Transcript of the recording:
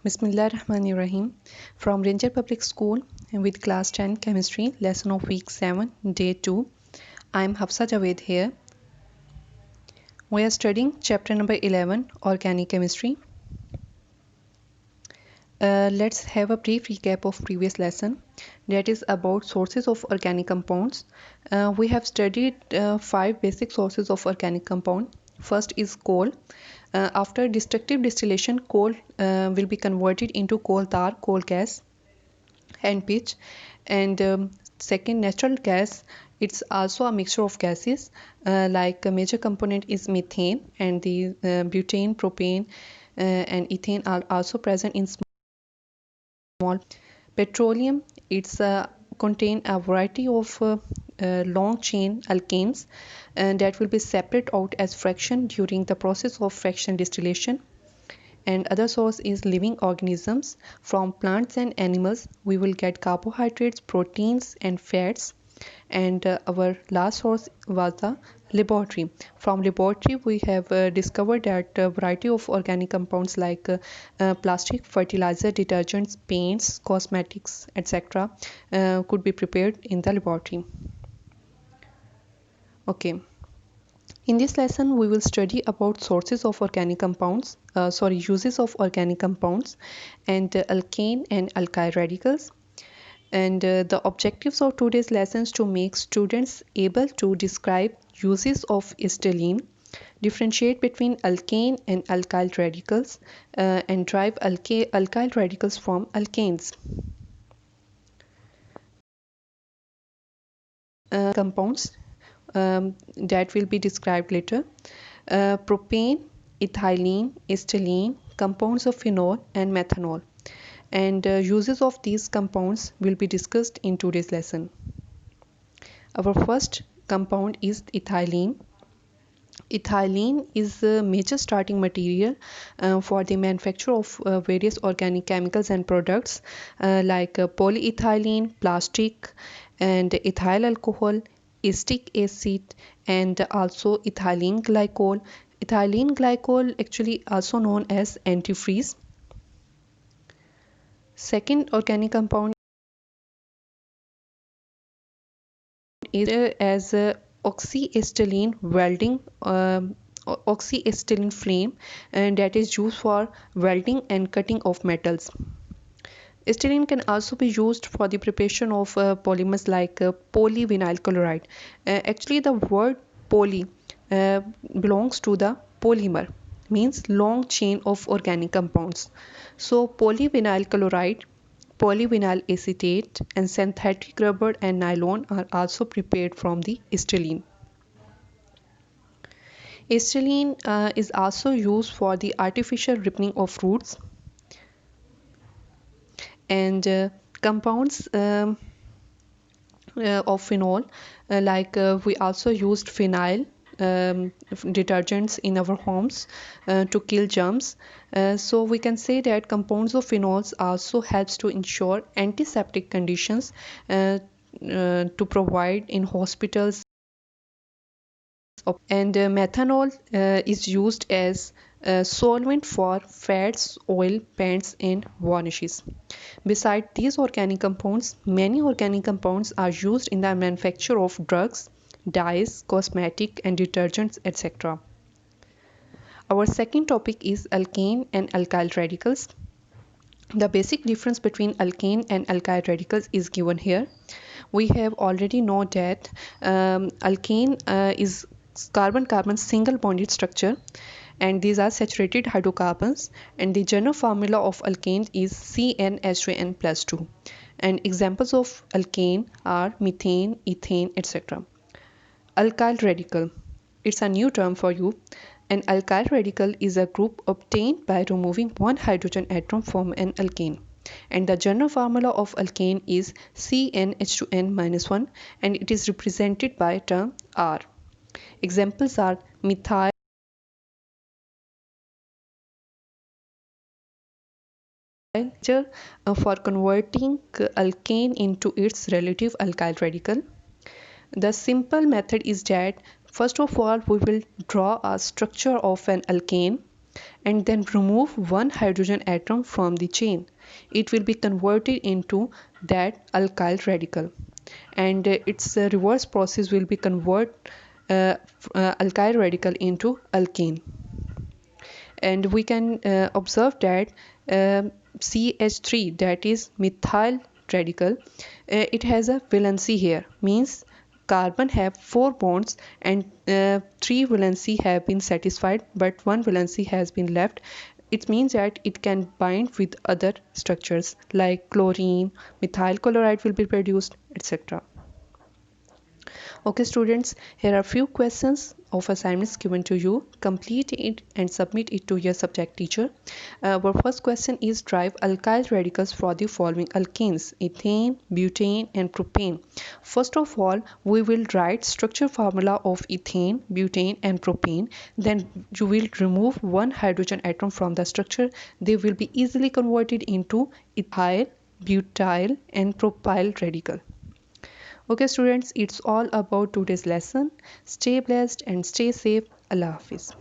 Bismillahirrahmanirrahim. From Ranger Public School with Class 10 Chemistry, lesson of week 7, day 2. I am Hafsa Javed here. We are studying chapter number 11, Organic Chemistry. Let's have a brief recap of previous lesson, that is about sources of organic compounds. We have studied 5 basic sources of organic compound. First is coal. After destructive distillation, coal will be converted into coal tar, coal gas, and pitch. And second, natural gas. It's also a mixture of gases. Like a major component is methane, and the butane, propane, and ethane are also present in small. Petroleum, it's contain a variety of long chain alkanes and that will be separate out as fraction during the process of fraction distillation. And other source is living organisms. From plants and animals we will get carbohydrates, proteins and fats. And our last source was the laboratory. From laboratory we have discovered that a variety of organic compounds like plastic, fertilizer, detergents, paints, cosmetics, etc. Could be prepared in the laboratory. Okay. In this lesson, we will study about sources of organic compounds, uses of organic compounds, and alkane and alkyl radicals. And the objectives of today's lessons to make students able to describe uses of acetylene, differentiate between alkane and alkyl radicals, and derive alkyl radicals from alkanes. Compounds that will be described later. Propane, ethylene, acetylene, compounds of phenol and methanol. And uses of these compounds will be discussed in today's lesson. Our first compound is ethylene. Ethylene is a major starting material for the manufacture of various organic chemicals and products like polyethylene, plastic, and ethyl alcohol, acetic acid, and also ethylene glycol. Ethylene glycol actually also known as antifreeze. Second organic compound is as oxyacetylene welding, oxyacetylene flame, and that is used for welding and cutting of metals. Acetylene can also be used for the preparation of polymers like polyvinyl chloride. Actually, the word poly belongs to the polymer, means long chain of organic compounds. So polyvinyl chloride, polyvinyl acetate, and synthetic rubber and nylon are also prepared from the acetylene. Acetylene is also used for the artificial ripening of fruits. And compounds of phenol, like we also used phenyl detergents in our homes to kill germs. So we can say that compounds of phenols also helps to ensure antiseptic conditions to provide in hospitals. And methanol is used as solvent for fats, oil, paints and varnishes. Besides these organic compounds, many organic compounds are used in the manufacture of drugs, dyes, cosmetic and detergents, etc. Our second topic is alkane and alkyl radicals. The basic difference between alkane and alkyl radicals is given here. We have already know that alkane is carbon-carbon single bonded structure, and these are saturated hydrocarbons, and the general formula of alkane is CnH2n plus 2. And examples of alkane are methane, ethane, etc. Alkyl radical, it's a new term for you. An alkyl radical is a group obtained by removing one hydrogen atom from an alkane. And the general formula of alkane is CnH2n-1, and it is represented by term R. Examples are methyl, for converting alkane into its relative alkyl radical. The simple method is that first of all we will draw a structure of an alkane, and then remove one hydrogen atom from the chain. It will be converted into that alkyl radical, and its reverse process will be convert alkyl radical into alkane. And we can observe that CH3, that is methyl radical, it has a valency here, means carbon have 4 bonds, and 3 valency have been satisfied but 1 valency has been left. It means that it can bind with other structures like chlorine, methyl chloride will be produced, etc. Okay students, here are few questions of assignments given to you. Complete it and submit it to your subject teacher. Our first question is drive alkyl radicals for the following alkanes: ethane, butane and propane. First of all, we will write structure formula of ethane, butane and propane. Then you will remove one hydrogen atom from the structure. They will be easily converted into ethyl, butyl and propyl radical. Okay students, it's all about today's lesson. Stay blessed and stay safe. Allah Hafiz.